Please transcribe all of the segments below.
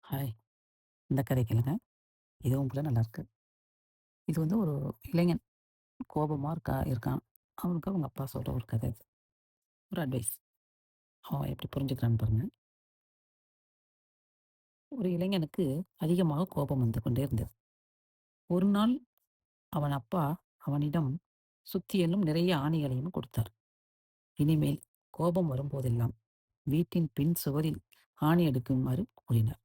Hi! இந்த கதை கேளுங்க. இதுவும் கூட நல்லாயிருக்கு. இது வந்து ஒரு இளைஞன் கோபமா இருக்கான். அவனுக்கு அவங்க அப்பா சொல்ற ஒரு கதை இது. ஒரு அட்வைஸ். அவன் எப்படி புரிஞ்சுக்கிறான்னு பாருங்க. ஒரு இளைஞனுக்கு அதிகமாக கோபம் வந்து கொண்டே இருந்தது. ஒரு நாள் அவன் அப்பா அவனிடம் சுத்தியலும் நிறைய ஆணிகளையும் கொடுத்தார். இனிமேல் கோபம் வரும்போதெல்லாம் வீட்டின் பின் சுவரில் ஆணி அடிக்குமாறு கூறினார்.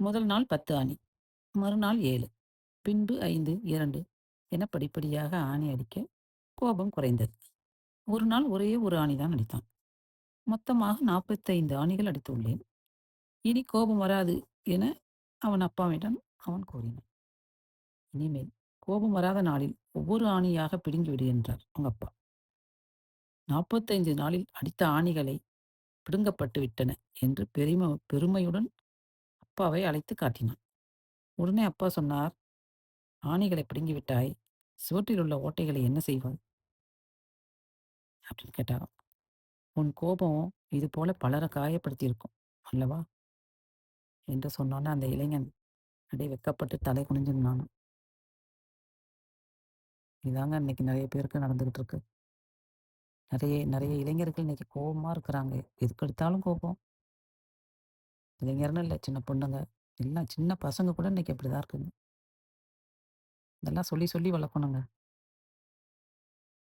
முதல் நாள் 10 ஆணி, மறுநாள் 7, பின்பு 5, 2 என படிப்படியாக ஆணி அடிக்க கோபம் குறைந்தது. ஒரு நாள் ஒரே ஒரு ஆணிதான் அடித்தான். மொத்தமாக 45 ஆணிகள் அடித்துள்ளேன். இனி கோபம் வராது என அவன் அப்பாவிடம் அவன் கூறினான். இனிமேல் கோபம் வராத நாளில் ஒவ்வொரு ஆணியாக பிடுங்கி விடு என்றார் அவங்க அப்பா. 45 நாளில் அடித்த ஆணிகளை பிடுங்கப்பட்டு விட்டன என்று பெருமையுடன் அப்பாவை அழைத்து காட்டினான். உடனே அப்பா சொன்னார், ஆணிகளை பிடுங்கி விட்டாய், சுவற்றில் உள்ள ஓட்டைகளை என்ன செய்வாய் அப்படின்னு கேட்டாராம். உன் கோபம் இது போல பலரை காயப்படுத்தியிருக்கும் அல்லவா என்று சொன்னோன்னே அந்த இளைஞன் அப்படியே வெட்கப்பட்டு தலை குனிஞ்சு நின்னானாம். இதாங்க இன்னைக்கு நெறைய பேருக்கு நடந்துகிட்டு இருக்கு. நெறைய நெறைய இளைஞர்கள் இன்னைக்கு கோவமா இருக்கிறாங்க. எதுக்கெடுத்தாலும் கோபம். இளைஞர்ன்னு இல்ல, சின்ன பொண்ணுங்க, எல்லாம் சின்ன பசங்க கூட இன்னைக்கு அப்படிதான் இருக்குங்க. இதெல்லாம் சொல்லி சொல்லி வளர்க்கணுங்க.